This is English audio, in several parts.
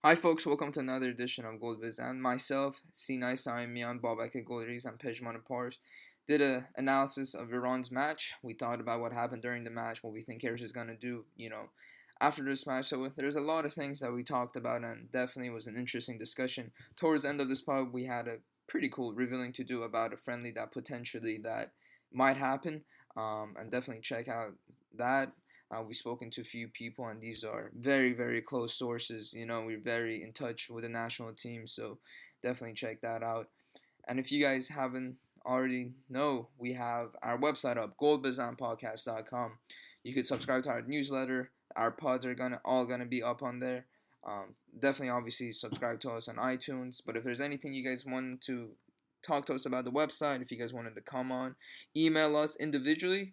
Hi folks, welcome to another edition of Golriz. And myself, Sina Saemian, Babak Golriz, and Pezhman Pars did an analysis of Iran's match. We thought about what happened during the match, what we think Harris is going to do, after this match. So there's a lot of things that we talked about, and definitely was an interesting discussion. Towards the end of this pod, we had a pretty cool revealing to do about a friendly that might happen, and definitely check out that. We've spoken to a few people, and these are very, very close sources. We're very in touch with the national team, so definitely check that out. And if you guys haven't already know, we have our website up, goldbazanpodcast.com. You could subscribe to our newsletter. Our pods are all gonna be up on there. Definitely, obviously, subscribe to us on iTunes. But if there's anything you guys want to talk to us about the website, if you guys wanted to come on, email us individually.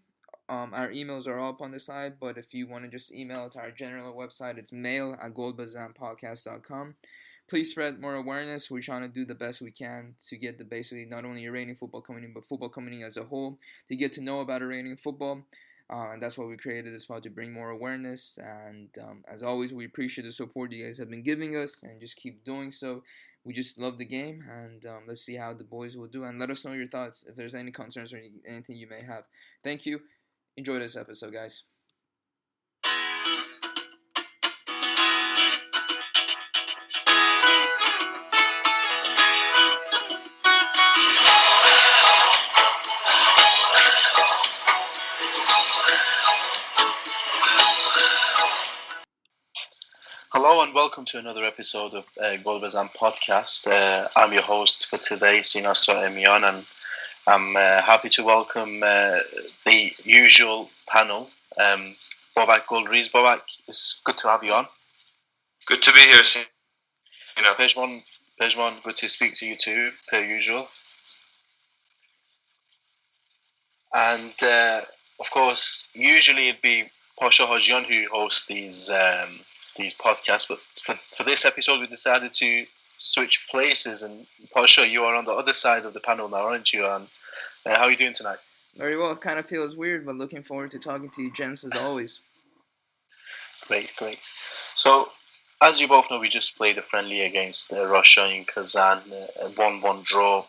Our emails are up on the side, but if you want to just email it to our general website, it's mail@goldbazanpodcast.com. Please spread more awareness. We're trying to do the best we can to get the basically not only Iranian football community, but football community as a whole to get to know about Iranian football. And that's why we created this pod, to bring more awareness. And as always, we appreciate the support you guys have been giving us, and just keep doing so. We just love the game, and let's see how the boys will do. And let us know your thoughts if there's any concerns or anything you may have. Thank you. Enjoy this episode, guys. Hello and welcome to another episode of Golbazan Podcast. I'm your host for today, Sina Saemian, and I'm happy to welcome the usual panel. Babak Golriz. Babak, it's good to have you on. Good to be here, Sina. Pezhman, good to speak to you too, per usual. And of course, usually it'd be Pasha Hajian who hosts these podcasts, but for this episode we decided to switch places, and Pasha, you are on the other side of the panel now, aren't you? And how are you doing tonight? Very well. It kind of feels weird, but looking forward to talking to you gents as always. Great. So, as you both know, we just played a friendly against Russia in Kazan, a 1-1 draw,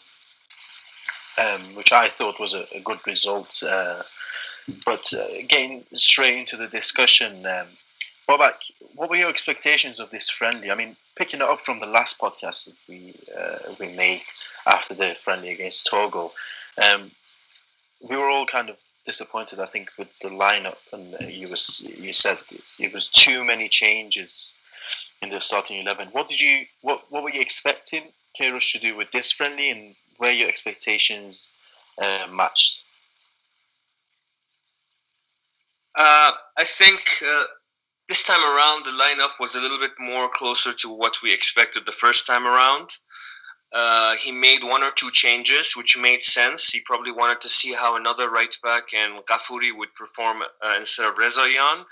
which I thought was a good result. But getting straight into the discussion, Babak, what were your expectations of this friendly? I mean, picking it up from the last podcast that we made after the friendly against Togo, we were all kind of disappointed, I think, with the lineup, and you said it was too many changes in the starting 11. What were you expecting Queiroz to do with this friendly, and were your expectations matched? I think this time around the lineup was a little bit more closer to what we expected the first time around. He made one or two changes, which made sense. He probably wanted to see how another right back and Ghafouri would perform instead of Rezayan,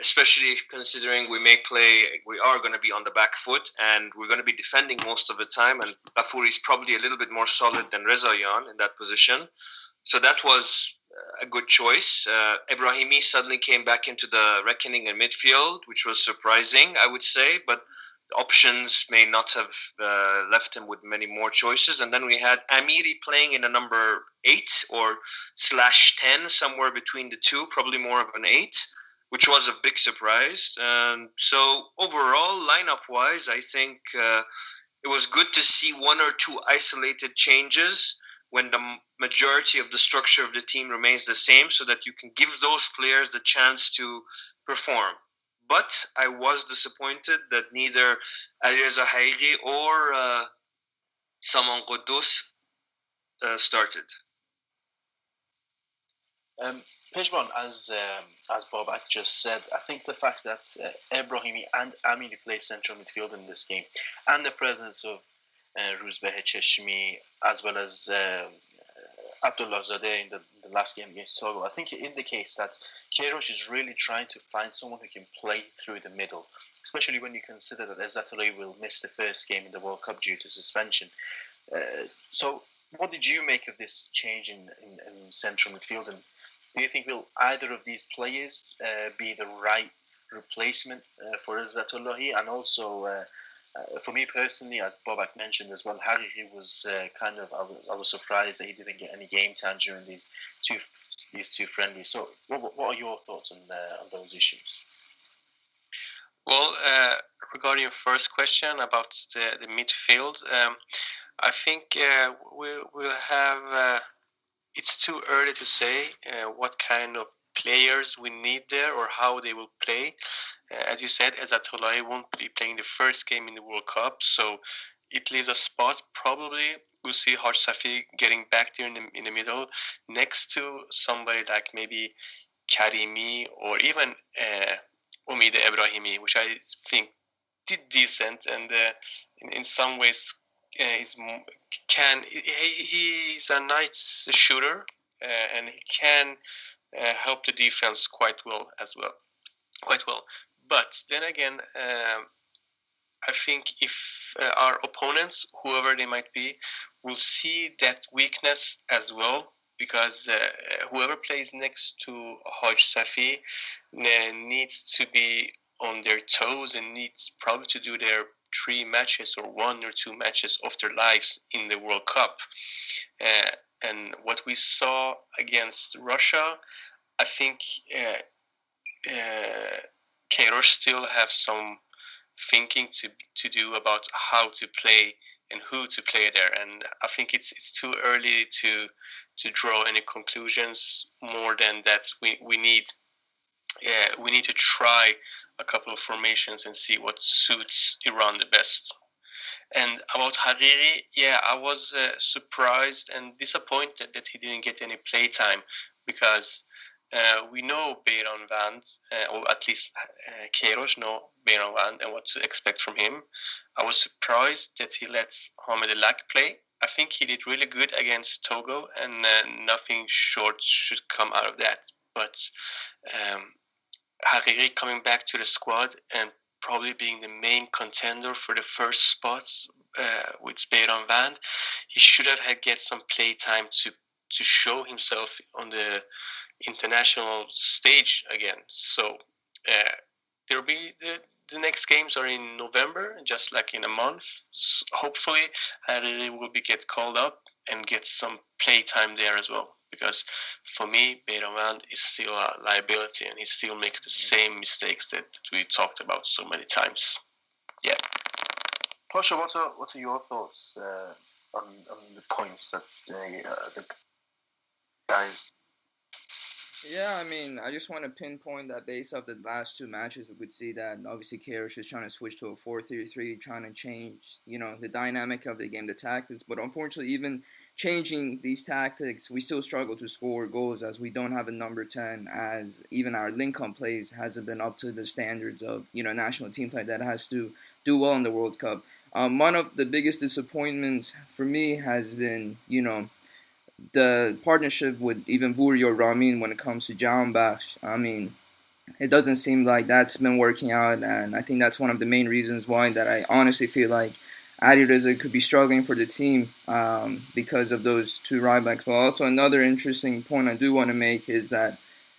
especially considering we are going to be on the back foot and we're going to be defending most of the time, and Ghafouri is probably a little bit more solid than Rezayan in that position. So that was a good choice. Ebrahimi suddenly came back into the reckoning in midfield, which was surprising, I would say, but the options may not have left him with many more choices. And then we had Amiri playing in a number 8 or /10, somewhere between the two, probably more of an 8, which was a big surprise. So overall, lineup-wise, I think it was good to see one or two isolated changes when the majority of the structure of the team remains the same, so that you can give those players the chance to perform. But I was disappointed that neither Alireza Haighi or Saman Quddus started. Pejman, as Babak just said, I think the fact that Ebrahimi and Amini play central midfield in this game, and the presence of Ruzbeh Cheshmi as well as Abdullah Zadeh in the last game against Togo, I think it indicates that Queiroz is really trying to find someone who can play through the middle, especially when you consider that Ezzatollah will miss the first game in the World Cup due to suspension. So what did you make of this change in central midfield, and do you think will either of these players be the right replacement for Ezzatollah, and also For me personally, as Babak mentioned as well, Hariri was I was surprised that he didn't get any game time during these two friendlies. So, what are your thoughts on those issues? Well, regarding your first question about the midfield, I think we'll have. It's too early to say what kind of players we need there or how they will play. As you said, Ezatollah won't be playing the first game in the World Cup, so it leaves a spot. Probably we'll see Haj Safi getting back there in the middle next to somebody like maybe Karimi or even Umid Ebrahimi, which I think did decent and in some ways he's a nice shooter and he can help the defense quite well. But then again, I think if our opponents, whoever they might be, will see that weakness as well, because whoever plays next to Haj Safi needs to be on their toes and needs probably to do their 3 matches or 1 or 2 matches of their lives in the World Cup. And what we saw against Russia, I think Queiroz still have some thinking to do about how to play and who to play there. And I think it's too early to draw any conclusions more than that. We need to try a couple of formations and see what suits Iran the best. And about Hariri, I was surprised and disappointed that he didn't get any play time, because we know Beiran Vand, or at least Queiroz know Beiran Vand and what to expect from him. I was surprised that he lets Hamed Elak play. I think he did really good against Togo, and nothing short should come out of that. But Hariri coming back to the squad and probably being the main contender for the first spots with Beiran Vand, he should have get some play time to show himself on the international stage again. So there'll be the next games are in November, just like in a month. So hopefully Hariri will get called up and get some play time there as well. Because for me, Beiran Vand is still a liability, and he still makes the same mistakes that we talked about so many times. Yeah. Pasha, what are your thoughts on the points that the guys? Yeah, I mean, I just want to pinpoint that based off the last 2 matches, we could see that obviously Queiroz is trying to switch to a 4-3-3, trying to change, the dynamic of the game, the tactics. But unfortunately, even changing these tactics, we still struggle to score goals, as we don't have a number 10, as even our link-up plays hasn't been up to the standards of, national team play that has to do well in the World Cup. One of the biggest disappointments for me has been, the partnership with even Buri or Ramin when it comes to Jahanbakhsh. I mean, it doesn't seem like that's been working out, and I think that's one of the main reasons why that I honestly feel like Alireza could be struggling for the team because of those 2 right backs. But also another interesting point I do want to make is that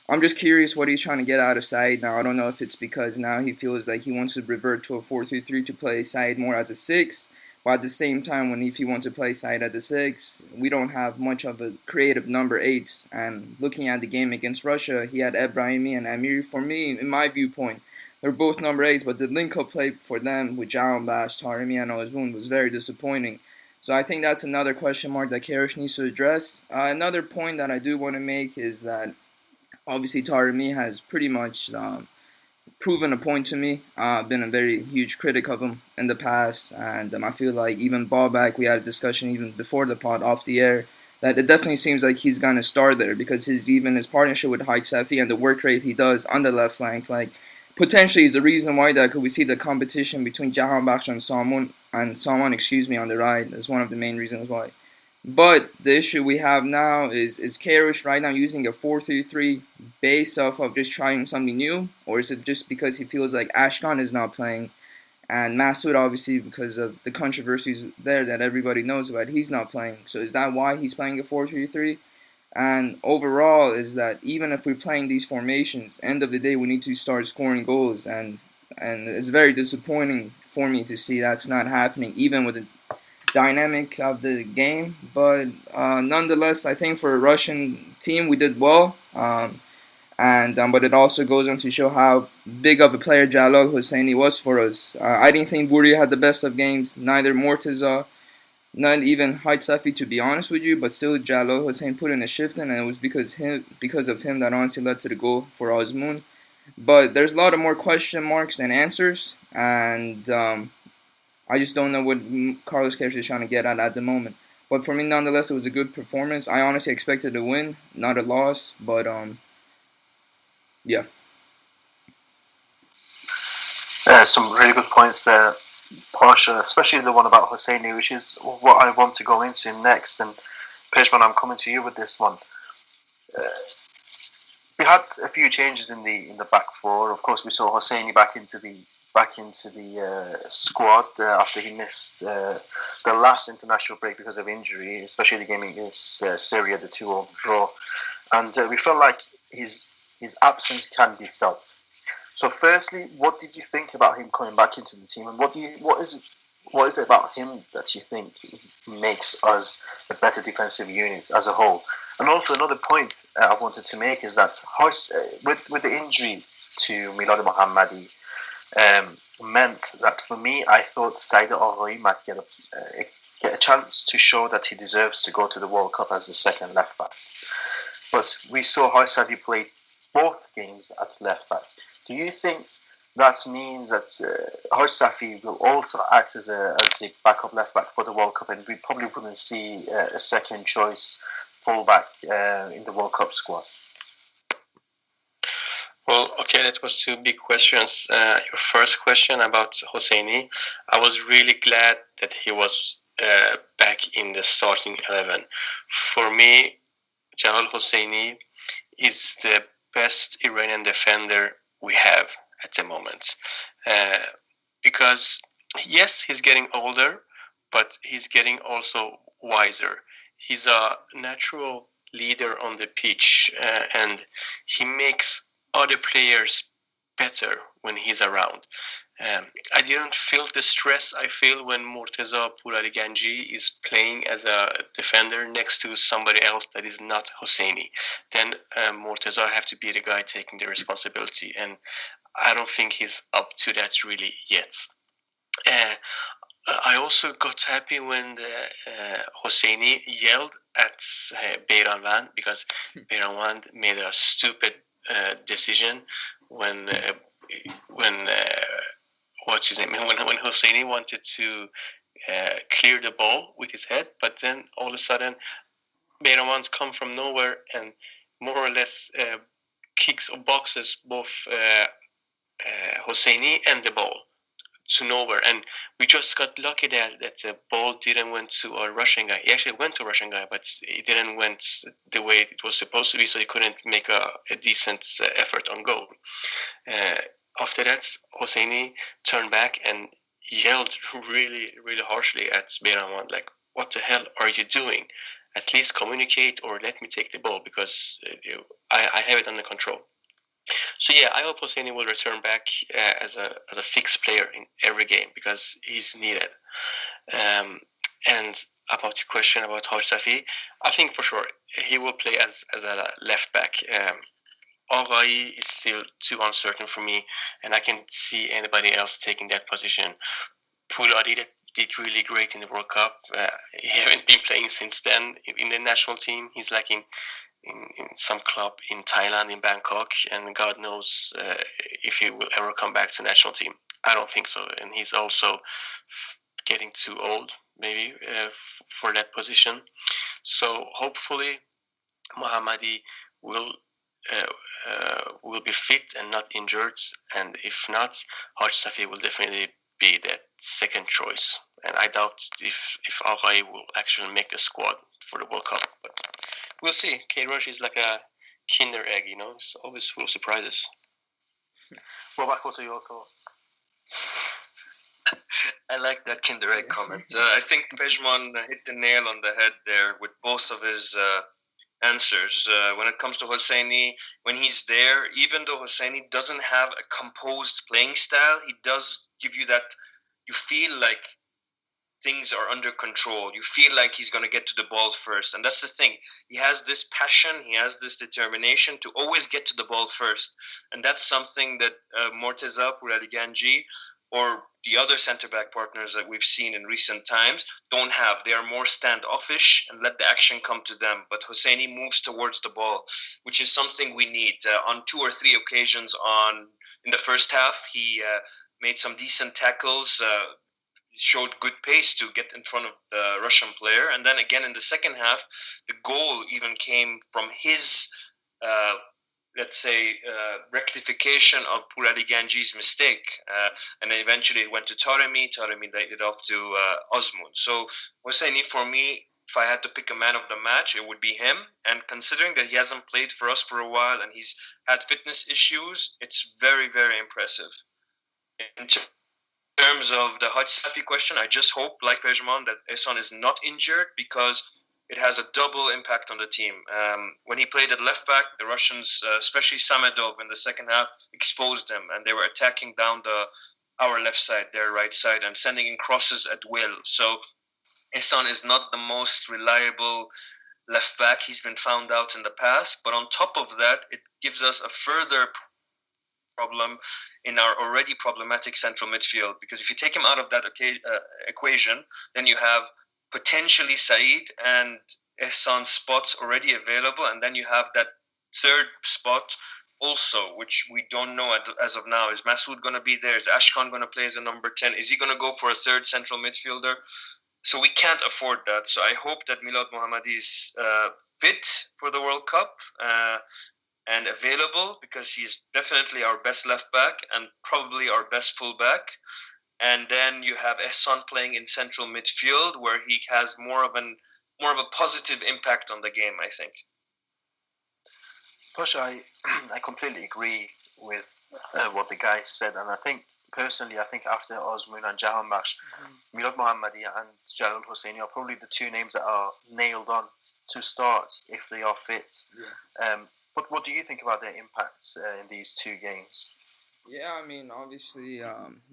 I'm just curious what he's trying to get out of Said now. I don't know if it's because now he feels like he wants to revert to a 4-3-3 to play Said more as a 6. But at the same time, if he wants to play Said as a 6, we don't have much of a creative number 8. And looking at the game against Russia, he had Ebrahimi and Amiri. For me, in my viewpoint, they're both number 8, but the link-up play for them with Jahanbakhsh, Taremi, and Ozgun was very disappointing. So I think that's another question mark that Queiroz needs to address. Another point that I do want to make is that obviously Taremi has pretty much proven a point to me. I've been a very huge critic of him in the past, and I feel like even Babak, we had a discussion even before the pod off the air, that it definitely seems like he's going to start there, because his partnership with Haj Safi and the work rate he does on the left flank, potentially is the reason why that could we see the competition between Jahanbakhsh and Saman on the right. That's one of the main reasons why. But the issue we have now is Queiroz right now using a 4-3-3 based off of just trying something new, or is it just because he feels like Ashkan is not playing, and Masoud obviously because of the controversies there that everybody knows about, he's not playing. So is that why he's playing a 4-3-3? And overall is that even if we're playing these formations, end of the day we need to start scoring goals, and it's very disappointing for me to see that's not happening, even with the dynamic of the game. But nonetheless, I think for a Russian team, we did well. And but it also goes on to show how big of a player Jalal Hosseini was for us. I didn't think Buri had the best of games, neither Mortaza, not even Haid Safi, to be honest with you. But still, Jalal Hossein put in a shift, and it was because of him that honestly led to the goal for Azmoun. But there's a lot of more question marks than answers, and I just don't know what Carlos Queiroz is trying to get at the moment. But for me, nonetheless, it was a good performance. I honestly expected a win, not a loss. But yeah. Some really good points there, Pasha, especially the one about Hosseini, which is what I want to go into next. And Pezhman, I'm coming to you with this one. We had a few changes in the back four. Of course, we saw Hosseini back into the squad after he missed the last international break because of injury, especially the game against Syria, the 2-2 draw. And we felt like his absence can be felt. So, firstly, what did you think about him coming back into the team, and what is it about him that you think makes us a better defensive unit as a whole? And also, another point I wanted to make is that with the injury to Milad Mohammadi, meant that for me, I thought Saïd Al-Ghaï might get a chance to show that he deserves to go to the World Cup as the second left back. But we saw how Savi played both games at left back. Do you think that means that Safi will also act as a backup left back for the World Cup, and we probably wouldn't see a second choice fullback in the World Cup squad? Well, okay, that was two big questions. Your first question about Hosseini, I was really glad that he was back in the starting 11. For me, Jalal Hosseini is the best Iranian defender we have at the moment. Because, yes, he's getting older, but he's getting also wiser. He's a natural leader on the pitch, and he makes other players better when he's around. I didn't feel the stress I feel when Morteza Pouraliganji is playing as a defender next to somebody else that is not Hosseini. Then Morteza have to be the guy taking the responsibility, and I don't think he's up to that really yet. I also got happy when Hosseini yelled at Beiranvand, because Beiranvand made a stupid decision when what's his name? When Hosseini wanted to clear the ball with his head, but then all of a sudden Beiranvand come from nowhere and more or less kicks or boxes both Hosseini and the ball to nowhere, and we just got lucky that the ball didn't went to a Russian guy. He actually went to a Russian guy, but it didn't went the way it was supposed to be, so he couldn't make a decent effort on goal. After that, Hosseini turned back and yelled really, really harshly at Beiranvand, like, "What the hell are you doing? At least communicate or let me take the ball, because I have it under control." So yeah, I hope Hosseini will return back as a fixed player in every game, because he's needed. And about your question about Haj Safi, I think for sure he will play as a left back. Al-Ghaï is still too uncertain for me, and I can't see anybody else taking that position. Pouladi did really great in the World Cup. He haven't been playing since then in the national team. He's like in some club in Thailand, in Bangkok, and God knows if he will ever come back to national team. I don't think so, and he's also getting too old, maybe, for that position. So hopefully Mohammadi will be fit and not injured, and if not, Haj Safi will definitely be that second choice. And I doubt if Al-Ghaï will actually make the squad for the World Cup, but we'll see. Queiroz is like a Kinder egg, it's always full of surprises. Babak, what are your thoughts? I like that Kinder egg comment. I think Pezhman hit the nail on the head there with both of his answers. When it comes to Hosseini, when he's there, even though Hosseini doesn't have a composed playing style, he does give you that you feel like things are under control. You feel like he's going to get to the ball first. And that's the thing. He has this passion, he has this determination to always get to the ball first. And that's something that Morteza, Pouraliganji, or the other centre-back partners that we've seen in recent times don't have. They are more standoffish and let the action come to them. But Hosseini moves towards the ball, which is something we need. On 2 or 3 occasions in the first half, he made some decent tackles, showed good pace to get in front of the Russian player. And then again in the second half, the goal even came from his, rectification of Pouraliganji's mistake. And then eventually it went to Taremi. Taremi laid it off to Osman. So Hosseini, for me, if I had to pick a man of the match, it would be him. And considering that he hasn't played for us for a while and he's had fitness issues, it's very, very impressive. In terms of the Haj Safi question, I just hope, like Pezhman, that Ehsan is not injured, because it has a double impact on the team. When he played at left back, the Russians, especially Samedov in the second half, exposed them, and they were attacking down our left side, their right side, and sending in crosses at will. So Ehsan is not the most reliable left back. He's been found out in the past. But on top of that, it gives us a further problem in our already problematic central midfield, because if you take him out of that equation, then you have potentially Said and Ehsan's spots already available, and then you have that third spot also, which we don't know as of now. Is Masoud going to be there? Is Ashkan going to play as a number 10? Is he going to go for a third central midfielder? So we can't afford that. So I hope that Milad Mohammadi is fit for the World Cup and available, because he's definitely our best left back and probably our best full back. And then you have Ehsan playing in central midfield, where he has more of a positive impact on the game, I think. Pasha, I completely agree with what the guys said, and I think after Osman and Jahanbakhsh, Milad Mohammadi and Jalal Hosseini are probably the 2 names that are nailed on to start if they are fit. Yeah. But what do you think about their impacts in these 2 games? Yeah, I mean, obviously,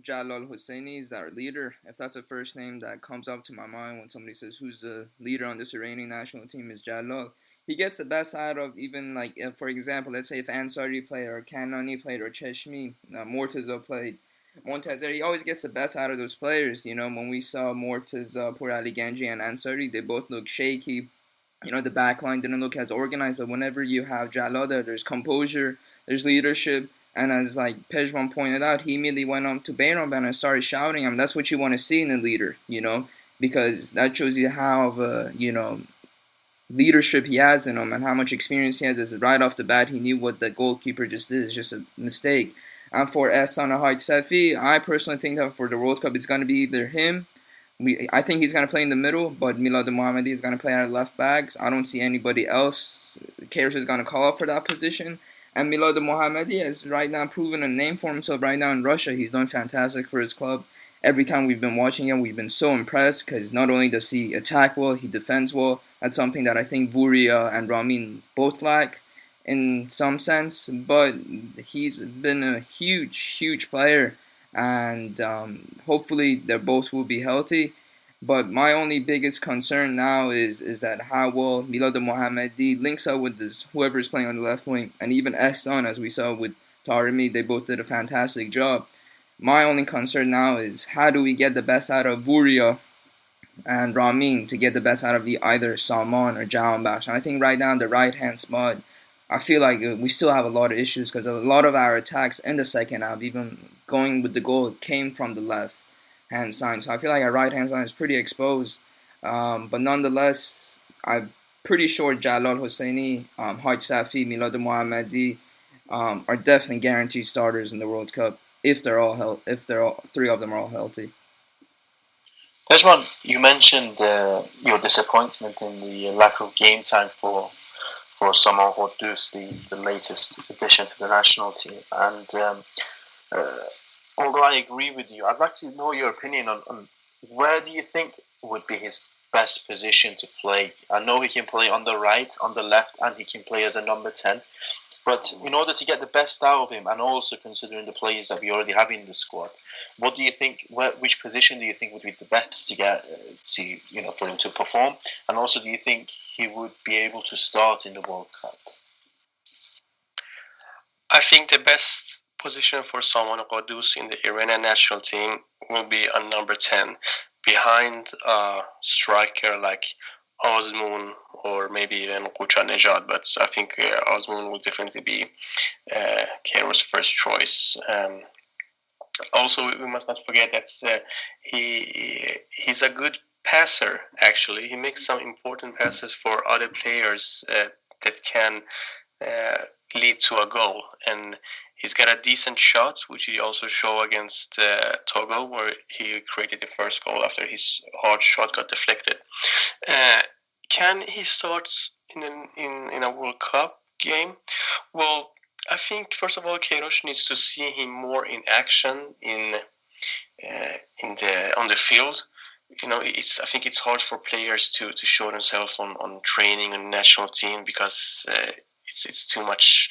Jalal Hosseini is our leader. If that's the first name that comes up to my mind when somebody says who's the leader on this Iranian national team, is Jalal. He gets the best out of, even like, for example, let's say if Ansari played or Kanani played or Cheshmi, Morteza played, Montazer, he always gets the best out of those players. You know, when we saw Morteza, Pouraliganji, and Ansari, they both look shaky. You know, the back line didn't look as organized, but whenever you have Jalal there, there's composure, there's leadership. And as like Pezhman pointed out, he immediately went on to Bayram and started shouting him. That's what you want to see in a leader, you know, because that shows you how, leadership he has in him and how much experience he has. As right off the bat, he knew what the goalkeeper just did. It's just a mistake. And for Ehsan or Haj Safi, I personally think that for the World Cup, it's going to be either him. I think he's going to play in the middle, but Milad Mohammadi is going to play out of left backs. I don't see anybody else. Keres is going to call up for that position. And Milad Mohammadi has right now proven a name for himself right now in Russia. He's doing fantastic for his club. Every time we've been watching him, we've been so impressed, because not only does he attack well, he defends well. That's something that I think Vuria and Ramin both lack in some sense. But he's been a huge player, and hopefully they both will be healthy. But my only biggest concern now is that how well Milad Mohammadi links up with whoever is playing on the left wing, and even Ehsan, as we saw with Taremi, they both did a fantastic job. My only concern now is how do we get the best out of Vuria and Ramin to get the best out of either Salman or Jahanbakhsh. And I think right now in the right-hand spot, I feel like we still have a lot of issues, because a lot of our attacks in the second half, even going with the goal, came from the left-hand side. So I feel like our right-hand side is pretty exposed. But nonetheless, I'm pretty sure Jalal Hosseini, Haj Safi, Milad Mohammadi are definitely guaranteed starters in the World Cup if all 3 of them are all healthy. Pezhman, you mentioned your disappointment in the lack of game time for Saman Ghoddos, the latest addition to the national team. And although I agree with you, I'd like to know your opinion on where do you think would be his best position to play. I know he can play on the right, on the left, and he can play as a number 10. But in order to get the best out of him, and also considering the players that we already have in the squad, What do you think? Which position do you think would be the best to get for him to perform? And also, do you think he would be able to start in the World Cup? I think the best position for someone Qudus in the Iranian national team will be on number 10, behind a striker like Azmoun or maybe even Quchanejad. But I think Azmoun will definitely be Cairo's first choice. Also, we must not forget that he's a good passer. Actually, he makes some important passes for other players that can lead to a goal, and he's got a decent shot, which he also showed against Togo, where he created the first goal after his hard shot got deflected. Can he start in a World Cup game? Well, I think first of all, Queiroz needs to see him more in action on the field. I think it's hard for players to show themselves on training and national team because it's too much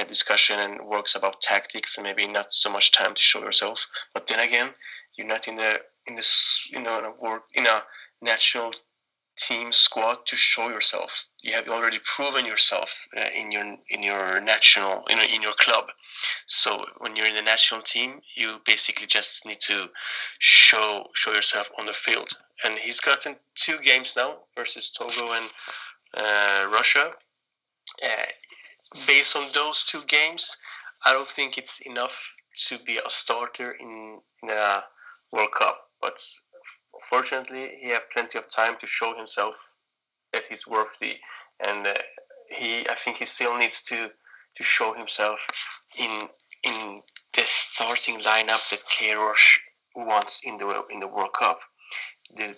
discussion and works about tactics and maybe not so much time to show yourself. But then again, you're not in a national team squad to show yourself. You have already proven yourself in your national in your club. So when you're in the national team, you basically just need to show yourself on the field. And he's gotten 2 games now versus Togo and Russia. Based on those 2 games, I don't think it's enough to be a starter in a World Cup. But fortunately, he has plenty of time to show himself that he's worthy, and I think he still needs to show himself in the starting lineup that Queiroz wants in the World Cup. The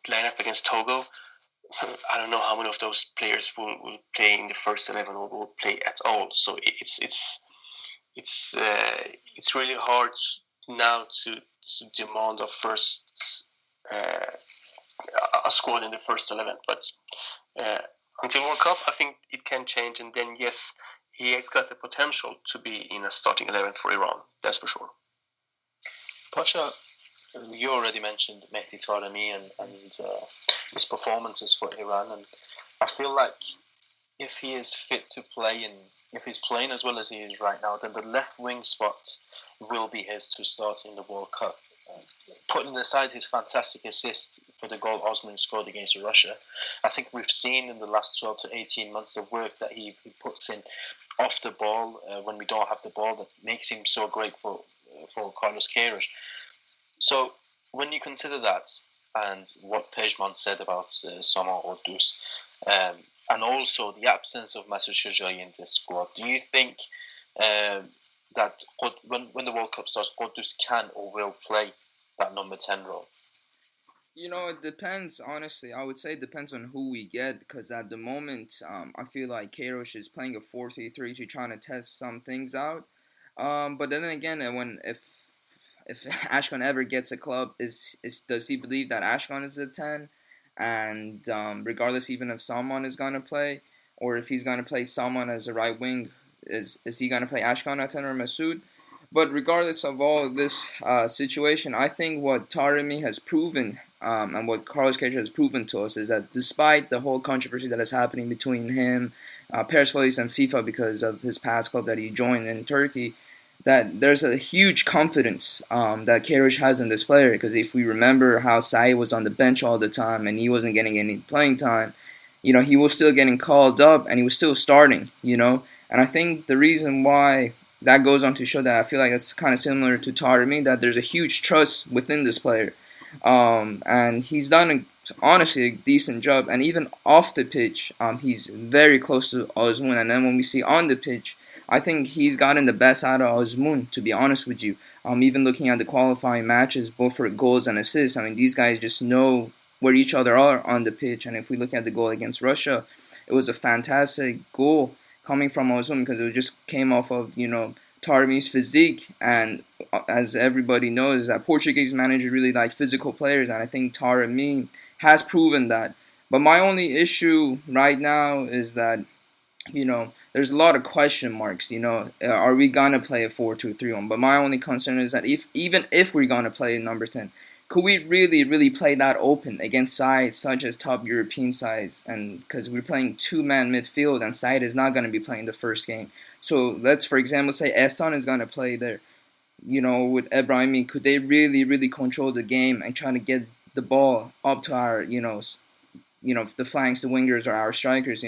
lineup against Togo, I don't know how many of those players will play in the first 11 or will play at all. So it's really hard now to demand a squad in the first 11. But until World Cup, I think it can change, and then yes, he has got the potential to be in a starting 11 for Iran. That's for sure. Pasha, you already mentioned Mehdi Taremi and his performances for Iran, and I feel like if he is fit to play and if he's playing as well as he is right now, then the left wing spot will be his to start in the World Cup. Putting aside his fantastic assist for the goal Osman scored against Russia, I think we've seen in the last 12 to 18 months the work that he puts in off the ball when we don't have the ball that makes him so great for Carlos Queiroz. So when you consider that and what Pezhman said about Sama Qudus, and also the absence of Masud Shajai in this squad, do you think that when the World Cup starts, Qudus can or will play that number 10 role? It depends, honestly. I would say it depends on who we get, because at the moment, I feel like Queiroz is playing a 4-3-3 to trying to test some things out. But then again, if Ashkan ever gets a club, does he believe that Ashkan is a 10? And regardless even if Salman is going to play, or if he's going to play Salman as a right wing, is he going to play Ashkan at 10 or Masoud? But regardless of all of this situation, I think what Taremi has proven and what Carlos Queiroz has proven to us is that despite the whole controversy that is happening between him, Persepolis, and FIFA because of his past club that he joined in Turkey, that there's a huge confidence that Queiroz has in this player. Because if we remember how Saeed was on the bench all the time and he wasn't getting any playing time, he was still getting called up and he was still starting, And I think the reason why that goes on to show that I feel like it's kind of similar to Taremi, that there's a huge trust within this player. And he's done, honestly, a decent job. And even off the pitch, he's very close to Osman. And then when we see on the pitch, I think he's gotten the best out of Osman, to be honest with you. Even looking at the qualifying matches, both for goals and assists, these guys just know where each other are on the pitch. And if we look at the goal against Russia, it was a fantastic goal coming from Osman because it just came off of, Taremi's physique. And as everybody knows, that Portuguese managers really like physical players. And I think Taremi has proven that. But my only issue right now is that, there's a lot of question marks. Are we gonna play a 4-2-3-1? But my only concern is that even if we're gonna play number 10, could we really play that open against sides such as top European sides? And because we're playing two-man midfield, and Said is not gonna be playing the first game. So let's, for example, say Ehsan is gonna play there. With Ebrahimi, could they really control the game and try to get the ball up to our, the flanks, the wingers, or our strikers,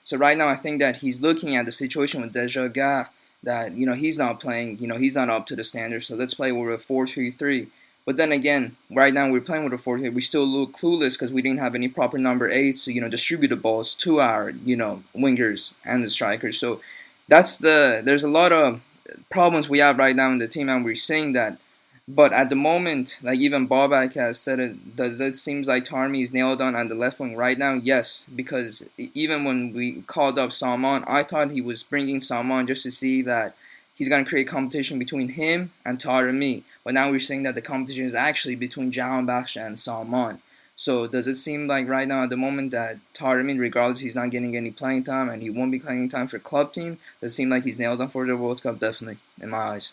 So right now, I think that he's looking at the situation with Dejaga that, he's not playing, he's not up to the standard. So let's play with a 4-3-3. But then again, right now we're playing with a 4-3. We still look clueless because we didn't have any proper number 8s to, distribute the balls to our, wingers and the strikers. So there's a lot of problems we have right now in the team, and we're seeing that. But at the moment, like even Babak has said it seems like Tarmi is nailed on the left wing right now? Yes, because even when we called up Salman, I thought he was bringing Salman just to see that he's going to create competition between him and Taremi. But now we're seeing that the competition is actually between Jahanbakhsh and Salman. So does it seem like right now at the moment that Taremi, regardless he's not getting any playing time and he won't be playing time for club team, does it seem like he's nailed on for the World Cup? Definitely, in my eyes.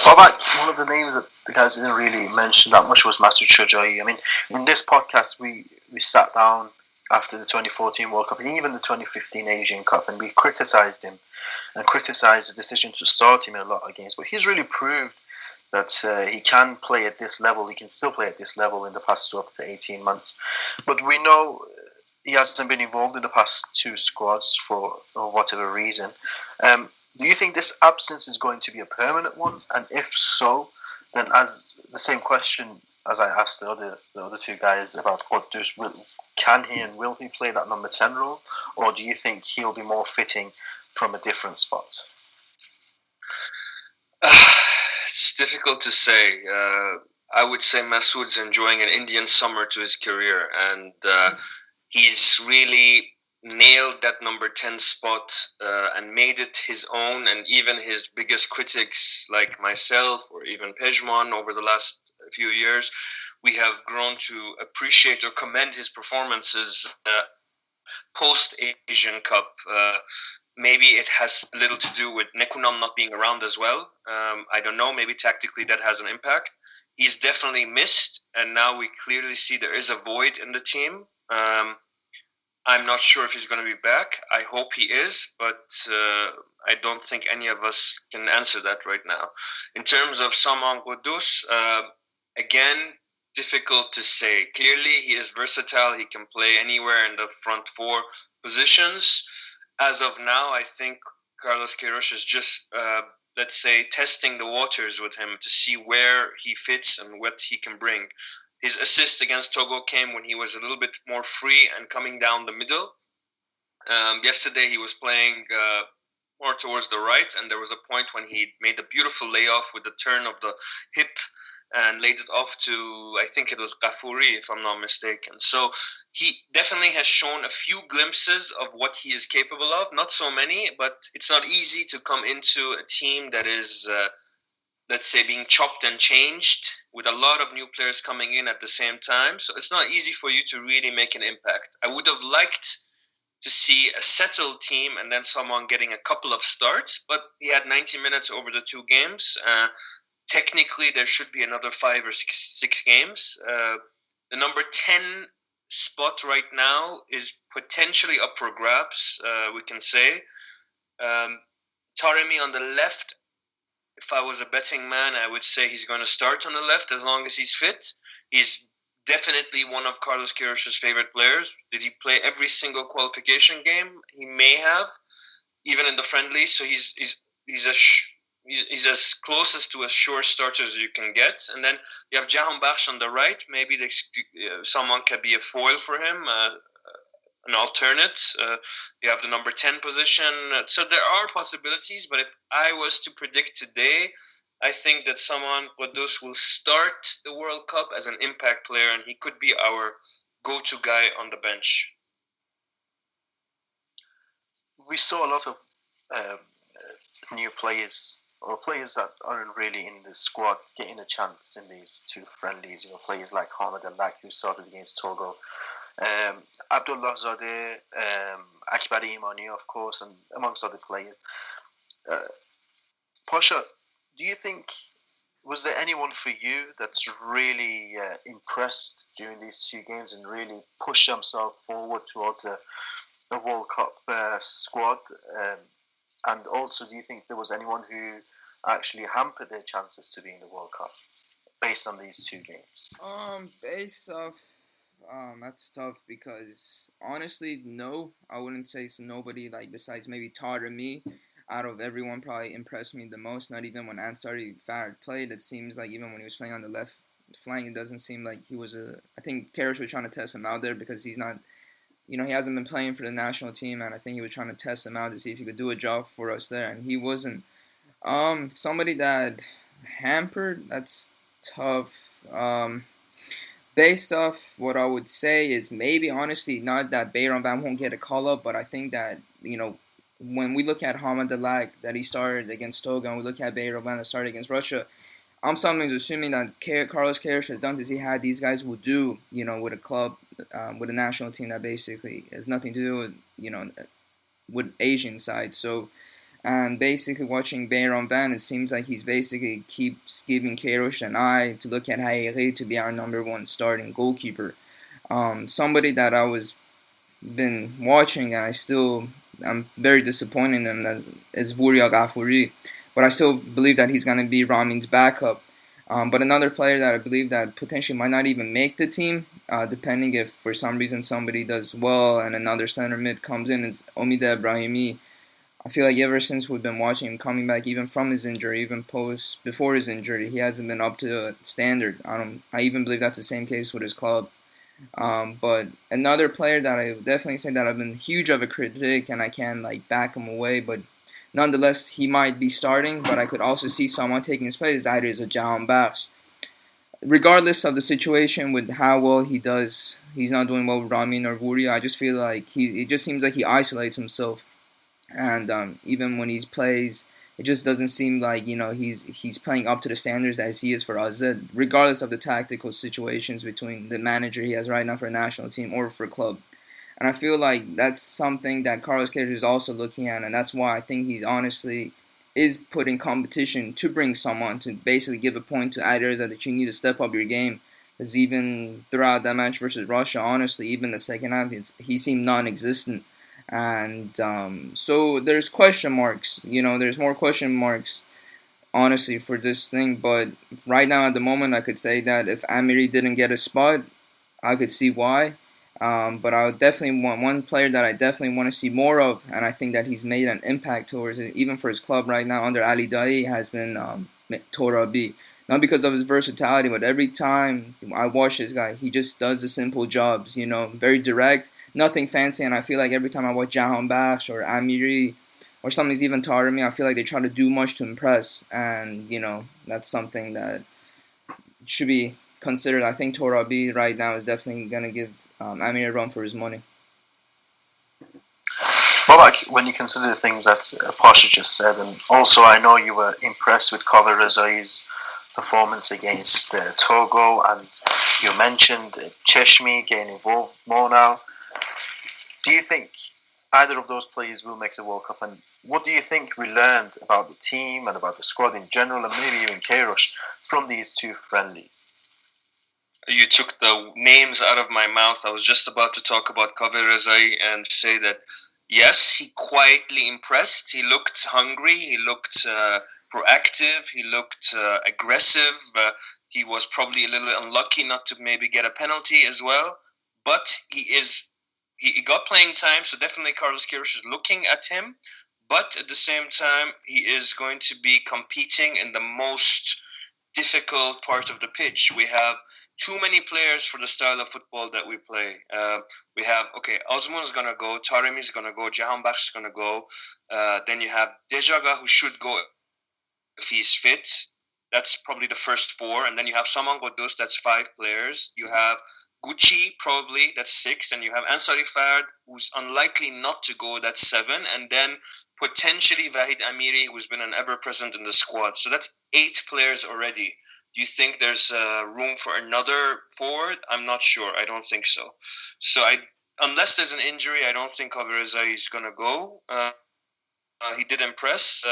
Babak, one of the names that the guys didn't really mention that much was Masoud Shojaei. I mean, in this podcast, we sat down after the 2014 World Cup and even the 2015 Asian Cup, and we criticised him and criticised the decision to start him in a lot of games. But he's really proved that he can play at this level. He can still play at this level in the past 12 to 18 months. But we know he hasn't been involved in the past two squads for whatever reason. Do you think this absence is going to be a permanent one? And if so, then as the same question as I asked the other two guys about Quddus, can he and will he play that number 10 role? Or do you think he'll be more fitting from a different spot? It's difficult to say. I would say Masoud's enjoying an Indian summer to his career, and he's really nailed that number 10 spot and made it his own. And even his biggest critics like myself or even Pezhman over the last few years, we have grown to appreciate or commend his performances post-Asian Cup. Maybe it has a little to do with Nekunam not being around as well. I don't know, maybe tactically that has an impact. He's definitely missed, and now we clearly see there is a void in the team. I'm not sure if he's going to be back. I hope he is, but I don't think any of us can answer that right now. In terms of Salman Quddus, again, difficult to say. Clearly, he is versatile. He can play anywhere in the front four positions. As of now, I think Carlos Queiroz is just, let's say, testing the waters with him to see where he fits and what he can bring. His assist against Togo came when he was a little bit more free and coming down the middle. Yesterday, he was playing more towards the right, and there was a point when he made a beautiful layoff with the turn of the hip and laid it off to, I think it was Ghafouri, if I'm not mistaken. So he definitely has shown a few glimpses of what he is capable of. Not so many, but it's not easy to come into a team that is, let's say, being chopped and changed with a lot of new players coming in at the same time. So it's not easy for you to really make an impact. I would have liked to see a settled team and then someone getting a couple of starts, but he had 90 minutes over the two games. Technically, there should be another 5 or 6 games. The number 10 spot right now is potentially up for grabs, we can say. Taremi on the left, if I was a betting man, I would say he's going to start on the left as long as he's fit. He's definitely one of Carlos Queiroz's favorite players. Did he play every single qualification game? He may have, even in the friendly. So he's as closest to a sure starter as you can get. And then you have Jahanbakhsh on the right. Maybe someone can be a foil for him, an alternate. You have the number 10 position. So there are possibilities, but if I was to predict today, I think that Salman Quddus will start the World Cup as an impact player, and he could be our go-to guy on the bench. We saw a lot of new players, or players that aren't really in the squad, getting a chance in these two friendlies. Players like Hamad and Lak, who started against Togo. Abdullah Zadeh, Akbar Imani, of course, and amongst other players. Pasha, do you think, was there anyone for you that's really impressed during these two games and really pushed himself forward towards a World Cup squad? And also, do you think there was anyone who actually hampered their chances to be in the World Cup based on these two games? Based off, that's tough because honestly, no, I wouldn't say it's nobody like besides maybe Todd or me. Out of everyone, probably impressed me the most. Not even when Ansari Farad played. It seems like even when he was playing on the left flank, it doesn't seem like he was a. I think Karish was trying to test him out there because he's not. He hasn't been playing for the national team, and I think he was trying to test him out to see if he could do a job for us there, and he wasn't. Somebody that hampered. That's tough. Based off what I would say is maybe honestly not that Bayram Van won't get a call up, but I think that when we look at Hamad Dalak that he started against Togo and we look at Bayram Van that started against Russia, I'm sometimes assuming that Carlos Queiroz has done this. He had these guys will do with a club, with a national team that basically has nothing to do with with Asian side. So. And basically watching Bayram Van, it seems like he's basically keeps giving Queiroz an eye to look at Hairi to be our number one starting goalkeeper. Somebody that I was been watching and I'm very disappointed in him is Vuria Ghafouri. But I still believe that he's going to be Ramin's backup. But another player that I believe that potentially might not even make the team, depending if for some reason somebody does well and another center mid comes in, is Omida Ibrahimi. I feel like ever since we've been watching him coming back, even from his injury, even before his injury, he hasn't been up to standard. I even believe that's the same case with his club. But another player that I would definitely say that I've been huge of a critic and I can back him away, but nonetheless he might be starting. But I could also see someone taking his place. Either is a Pezhman Pars. Regardless of the situation with how well he does, he's not doing well with Ramin or Vuria. I just feel like it just seems like he isolates himself. And even when he plays, it just doesn't seem like he's playing up to the standards as he is for AZ, regardless of the tactical situations between the manager he has right now for a national team or for a club. And I feel like that's something that Carlos Queiroz is also looking at, and that's why I think he honestly is putting competition to bring someone to basically give a point to Aders that you need to step up your game. Because even throughout that match versus Russia, honestly, even the second half, he seemed non-existent. And so there's question marks. There's more question marks, honestly, for this thing. But right now, at the moment, I could say that if Amiri didn't get a spot, I could see why. But I would definitely want one player that I definitely want to see more of, and I think that he's made an impact towards it, even for his club right now under Ali Daei, has been Torabi. Not because of his versatility, but every time I watch this guy, he just does the simple jobs, very direct. Nothing fancy, and I feel like every time I watch Jahan Bash or Amiri or somebody's even Taremi, I feel like they try to do much to impress, and that's something that should be considered. I think Torabi right now is definitely going to give Amiri a run for his money. Babak, when you consider the things that Pasha just said, and also I know you were impressed with Kaveh Rezai's performance against Togo, and you mentioned Cheshmi getting involved more now. Do you think either of those players will make the World Cup? And what do you think we learned about the team and about the squad in general, and maybe even Queiroz, from these two friendlies? You took the names out of my mouth. I was just about to talk about Kaveh Rezai and say that, yes, he quietly impressed. He looked hungry. He looked proactive. He looked aggressive. He was probably a little unlucky not to maybe get a penalty as well. But he got playing time, so definitely Carlos Queiroz is looking at him. But at the same time, he is going to be competing in the most difficult part of the pitch. We have too many players for the style of football that we play. We have, Osman is going to go, Taremi is going to go, Jahan Bakhsh is going to go. Then you have Dejaga, who should go if he's fit. That's probably the first four. And then you have Saman Ghoddos, that's 5 players. You have Gucci, probably, that's 6. And you have Ansari Farad, who's unlikely not to go, that's 7. And then potentially Vahid Amiri, who's been an ever-present in the squad. So that's 8 players already. Do you think there's room for another forward? I'm not sure. I don't think so. So unless there's an injury, I don't think Golriz is going to go. He did impress.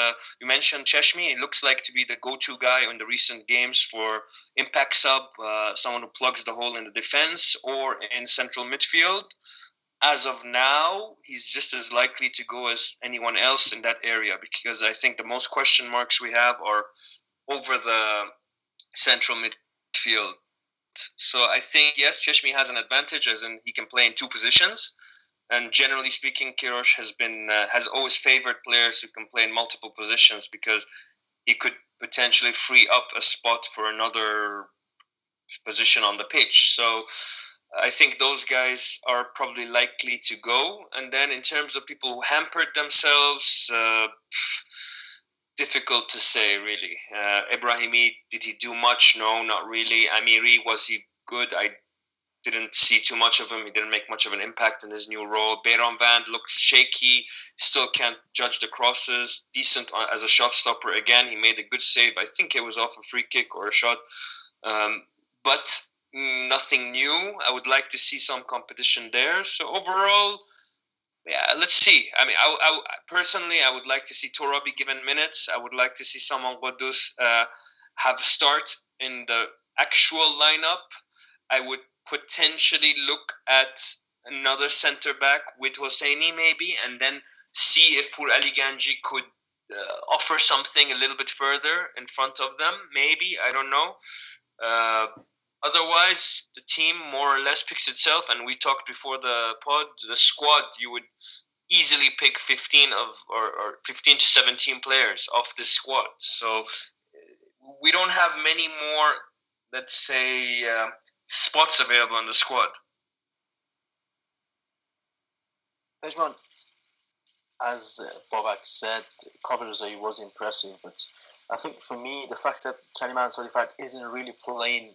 You mentioned Cheshmi. He looks like to be the go-to guy in the recent games for impact sub, someone who plugs the hole in the defense or in central midfield. As of now, he's just as likely to go as anyone else in that area, because I think the most question marks we have are over the central midfield. So I think, yes, Cheshmi has an advantage, as in he can play in two positions. And generally speaking, Kirosh has always favored players who can play in multiple positions, because he could potentially free up a spot for another position on the pitch. So I think those guys are probably likely to go. And then in terms of people who hampered themselves, difficult to say, really. Ibrahimi, did he do much? No, not really. Amiri, was he good? I didn't see too much of him. He didn't make much of an impact in his new role. Beiran Vand looks shaky. Still can't judge the crosses. Decent as a shot stopper. Again, he made a good save. I think it was off a free kick or a shot. But nothing new. I would like to see some competition there. So overall, yeah, let's see. I mean, I personally, I would like to see Tora be given minutes. I would like to see Saman Qudus have a start in the actual lineup. I would potentially look at another centre back with Hosseini maybe, and then see if Pur Ali Ganji could offer something a little bit further in front of them. Maybe, I don't know. Otherwise, the team more or less picks itself, and we talked before the pod, the squad, you would easily pick 15 or 15 to 17 players off this squad. So we don't have many more, let's say, spots available in the squad. Pezhman, as Babak said, Golriz was impressive, but I think for me, the fact that Karim Ansarifard isn't really playing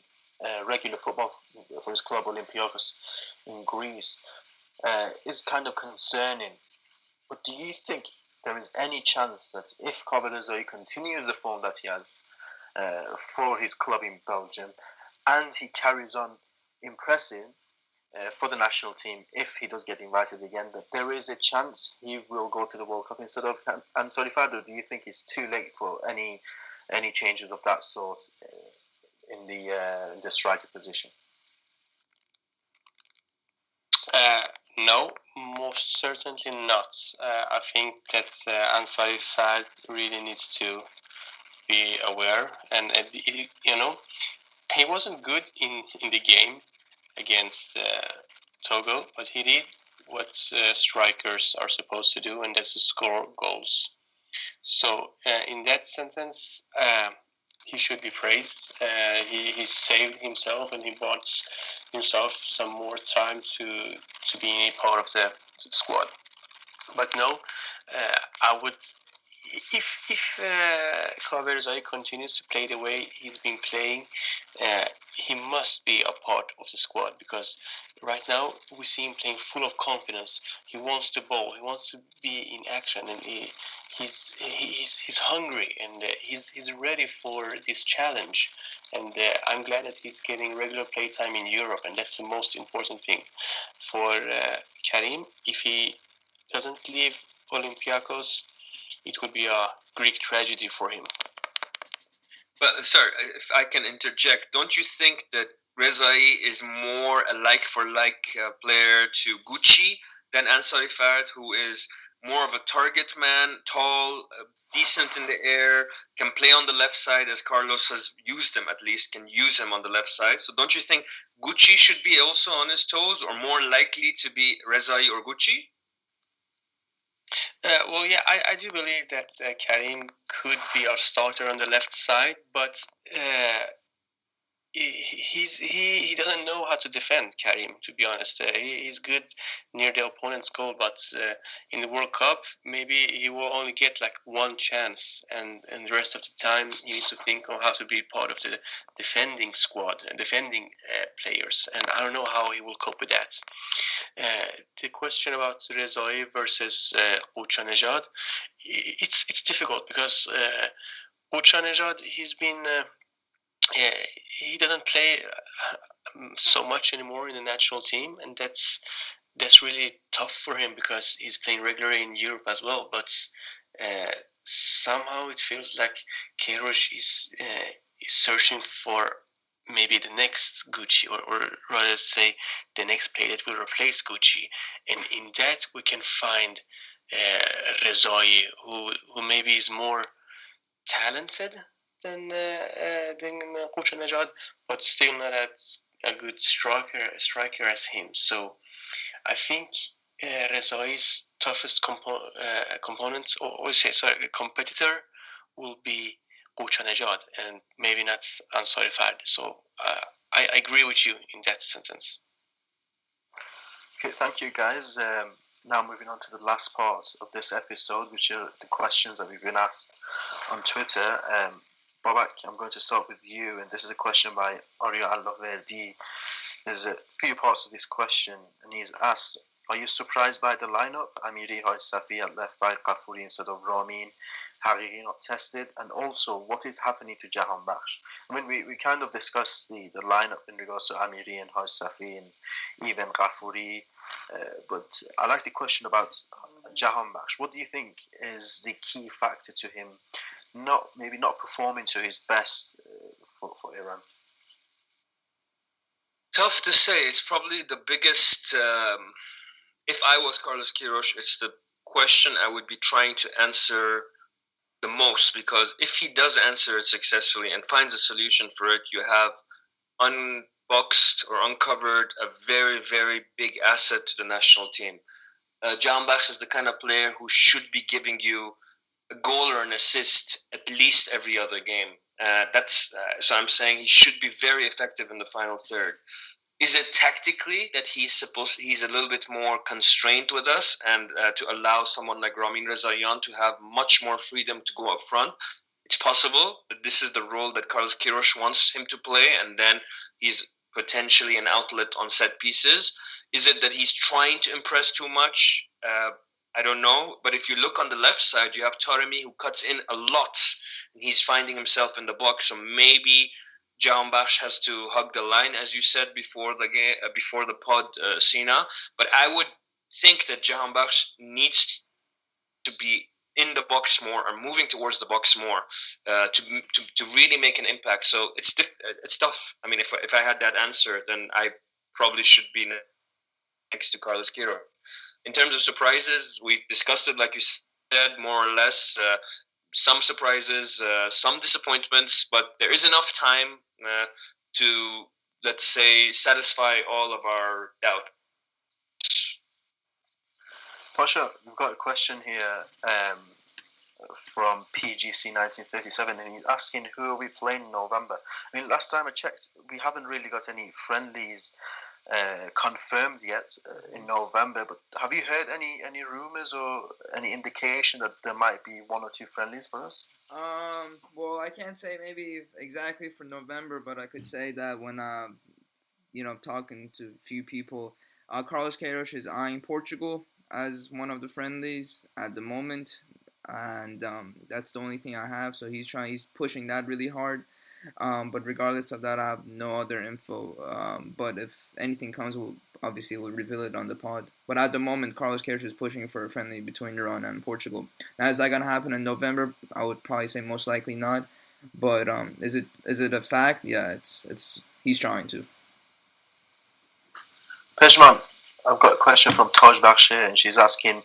regular football for his club Olympiacos in Greece is kind of concerning. But do you think there is any chance that if Golriz continues the form that he has for his club in Belgium, and he carries on impressing for the national team, if he does get invited again, that there is a chance he will go to the World Cup instead of Ansarifard? Or do you think it's too late for any changes of that sort in the striker position? No, most certainly not. I think that Ansarifard really needs to be aware, and he wasn't good in the game against Togo, but he did what strikers are supposed to do, and that's to score goals. So in that sentence, he should be praised. He saved himself, and he bought himself some more time to be a part of the squad. But no, I would. If Golriz continues to play the way he's been playing, he must be a part of the squad, because right now we see him playing full of confidence. He wants the ball. He wants to be in action, and he's hungry, and he's ready for this challenge. And I'm glad that he's getting regular play time in Europe, and that's the most important thing for Karim. If he doesn't leave Olympiacos, it would be a Greek tragedy for him. But, sir, if I can interject, don't you think that Rezai is more a like-for-like player to Gucci than Ansarifard, who is more of a target man, tall, decent in the air, can play on the left side, as Carlos has used him, at least, can use him on the left side. So don't you think Gucci should be also on his toes, or more likely to be Rezai or Gucci? Well, yeah, I do believe that Karim could be our starter on the left side, but he doesn't know how to defend, Karim, to be honest. He's good near the opponent's goal, but in the World Cup, maybe he will only get like one chance, and the rest of the time he needs to think on how to be part of the defending squad and defending players, and I don't know how he will cope with that. The question about Rezai versus Ochanejad, it's difficult, because Ochanejad, he's been he doesn't play so much anymore in the national team, and that's really tough for him because he's playing regularly in Europe as well. But somehow it feels like Queiroz is searching for maybe the next Gucci, or rather say the next player that will replace Gucci. And in that we can find Rezai, who maybe is more talented than Najad, but still not as a good striker as him. So I think Rezai's toughest component, or say, sorry, competitor, will be Najad, and maybe not Ansari Fard. So I agree with you in that sentence. Okay, thank you, guys. Now moving on to the last part of this episode, which are the questions that we've been asked on Twitter. Babak, I'm going to start with you, and this is a question by Arya Allaverdi. There's a few parts of this question, and he's asked, are you surprised by the lineup? Amiri Haj Safi at left by Ghafouri instead of Ramin, Hariri not tested, and also what is happening to Jahan Bakhsh? I mean, we kind of discussed the lineup in regards to Amiri and Haj Safi and even Ghafouri, but I like the question about Jahan Bakhsh. What do you think is the key factor to him not performing to his best for Iran? Tough to say. It's probably the biggest. If I was Carlos Queiroz, it's the question I would be trying to answer the most, because if he does answer it successfully and finds a solution for it, you have unboxed or uncovered a very, very big asset to the national team. Jahan Bakhsh is the kind of player who should be giving you a goal or an assist at least every other game. So I'm saying he should be very effective in the final third. Is it tactically that he's a little bit more constrained with us, and to allow someone like Ramin Rezaian to have much more freedom to go up front? It's possible that this is the role that Carlos Queiroz wants him to play, and then he's potentially an outlet on set pieces. Is it that he's trying to impress too much? I don't know. But if you look on the left side, you have Taremi, who cuts in a lot, and he's finding himself in the box. So maybe Jahan Bakhsh has to hug the line, as you said before the game, before the pod, Sina. But I would think that Jahan Bakhsh needs to be in the box more, or moving towards the box more, to really make an impact. So it's tough. I mean, if I had that answer, then I probably should be next to Carlos Queiroz. In terms of surprises, we discussed it, like you said, more or less. Some surprises, some disappointments, but there is enough time to, let's say, satisfy all of our doubt. Pasha, we've got a question here from PGC 1937, and he's asking who are we playing in November. I mean, last time I checked, we haven't really got any friendlies confirmed yet in November, but have you heard any rumors or any indication that there might be one or two friendlies for us? Well, I can't say maybe exactly for November, but I could say that when talking to a few people, Carlos Queiroz is eyeing Portugal as one of the friendlies at the moment, and that's the only thing I have. So he's pushing that really hard. But regardless of that, I have no other info. But if anything comes, we'll reveal it on the pod. But at the moment, Carlos Queiroz is pushing for a friendly between Iran and Portugal. Now, is that gonna happen in November? I would probably say most likely not. But is it a fact? Yeah, it's he's trying to. Pezhman, I've got a question from Taj Bakhsh, and she's asking,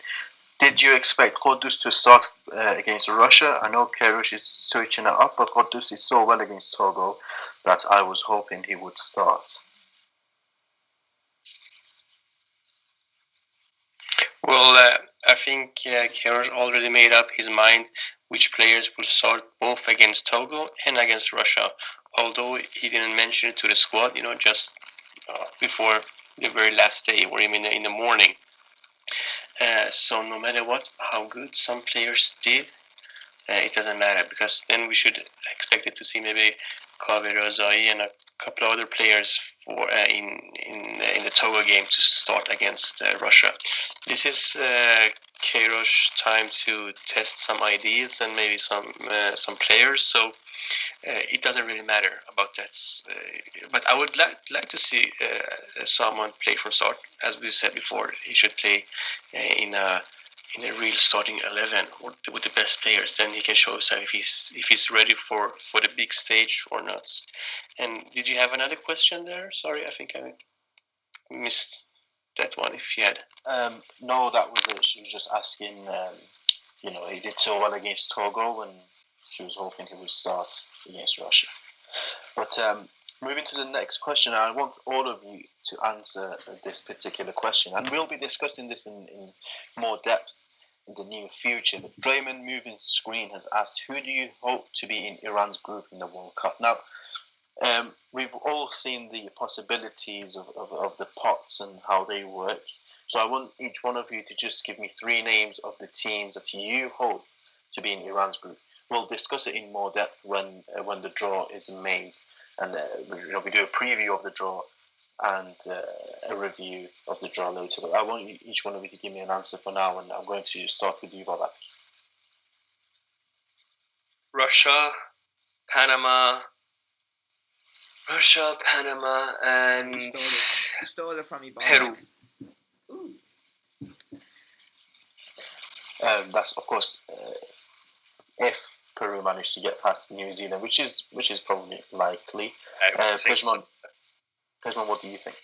did you expect Qudus to start against Russia? I know Queiroz is switching it up, but Qudus is so well against Togo that I was hoping he would start. Well, I think Queiroz already made up his mind which players will start both against Togo and against Russia. Although he didn't mention it to the squad, just before the very last day, or even in the morning. So no matter how good some players did, it doesn't matter, because then we should expect it to see maybe Kaveh Rezai and a couple of other players for in the Togo game to start against Russia. This is Queiroz time to test some ideas and maybe some players. So it doesn't really matter about that. But I would like to see someone play from start. As we said before, he should play in a real starting 11 with the best players. Then he can show himself if he's ready for the big stage or not. And did you have another question there? Sorry, I think I missed that one. If you had. No, that was it. She was just asking. He did so well against Togo, and she was hoping he would start against Russia. But moving to the next question, I want all of you to answer this particular question, and we'll be discussing this in more depth in the near future. But Draymond Moving Screen has asked, who do you hope to be in Iran's group in the World Cup? Now, we've all seen the possibilities of the pots and how they work. So I want each one of you to just give me 3 names of the teams that you hope to be in Iran's group. We'll discuss it in more depth when the draw is made, and we do a preview of the draw and a review of the draw later. But I want each one of you to give me an answer for now, and I'm going to start with you, Babak. Russia, Panama, and You stole it from me, Babak. Peru. That's of course if Peru managed to get past New Zealand, which is probably likely. Pezhman, what do you think?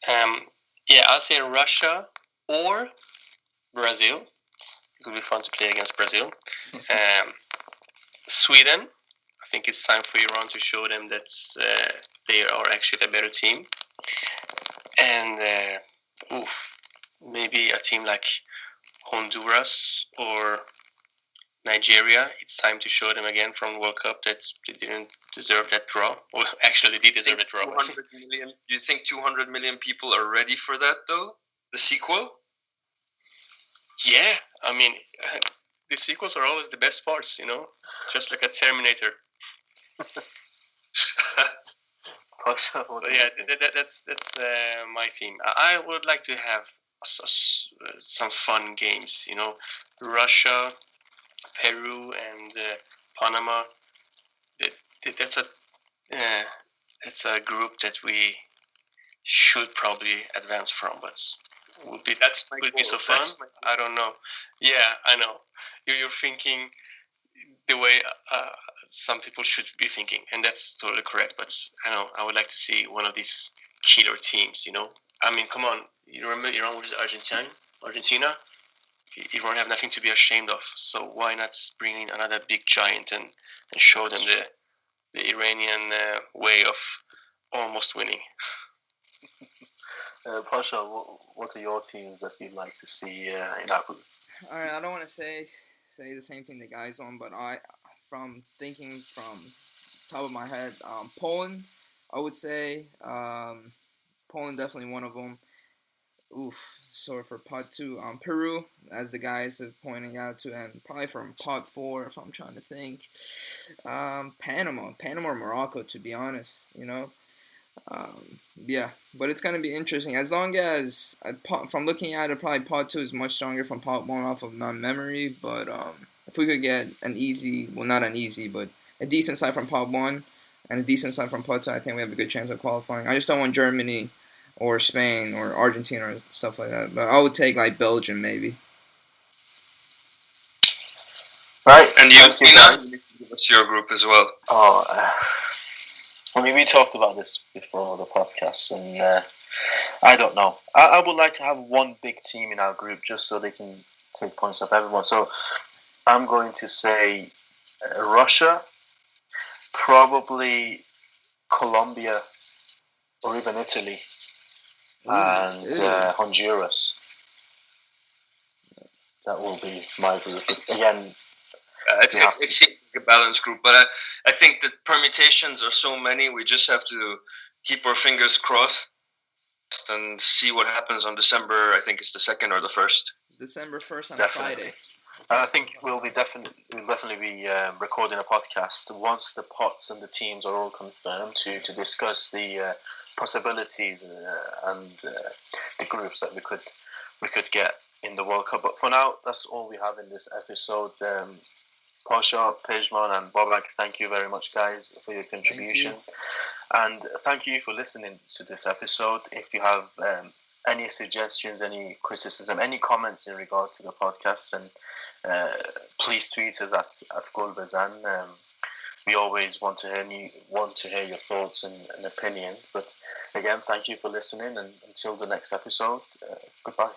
I'll say Russia or Brazil. It will be fun to play against Brazil. Sweden. I think it's time for Iran to show them that they are actually a better team. And maybe a team like Honduras or Nigeria. It's time to show them again from the World Cup that they didn't deserve that draw. Well, actually, they did deserve that draw. 200 million. Do you think 200 million people are ready for that, though? The sequel? Yeah, I mean, the sequels are always the best parts, just like a Terminator. That's my team. I would like to have some fun games, Russia, Peru, and Panama. It's a group that we should probably advance from, but would be so fun. I don't know. Yeah, I know. You're thinking the way some people should be thinking, and that's totally correct. But I know I would like to see one of these killer teams. I mean, come on. You remember Iran versus Argentina? Iran have nothing to be ashamed of. So why not bring in another big giant and show them the Iranian way of almost winning? Pasha, what are your teams that you'd like to see in our group? All right, I don't want to say the same thing the guys on, but from thinking from top of my head, Poland, I would say. Poland definitely one of them. Sorry for pot 2. Peru, as the guys have pointing out to, and probably from pot 4 if I'm trying to think. Panama or Morocco, to be honest, but it's gonna be interesting. As long as from looking at it, probably pot 2 is much stronger from pot 1 off of my memory. But if we could get not an easy, but a decent side from pot 1 and a decent side from pot 2, I think we have a good chance of qualifying. I just don't want Germany or Spain or Argentina or stuff like that. But I would take like Belgium maybe. Right, and you give us your group as well. I mean, we talked about this before the podcast, and I don't know. I would like to have one big team in our group just so they can take points off everyone. So I'm going to say Russia, probably Colombia, or even Italy, and Honduras. That will be my group. Again, it's a balanced group, but I think the permutations are so many. We just have to keep our fingers crossed and see what happens on December. I think it's the 2nd or the 1st. December 1st on a Friday. I think we'll definitely be recording a podcast once the pots and the teams are all confirmed to discuss the possibilities and the groups that we could get in the World Cup. But for now, that's all we have in this episode. Pasha, Pezhman, and Babak, thank you very much, guys, for your contribution. And thank you for listening to this episode. If you have any suggestions, any criticism, any comments in regard to the podcast, and please tweet us at Golbazan. We always want to hear your thoughts and opinions. But again, thank you for listening, and until the next episode, goodbye.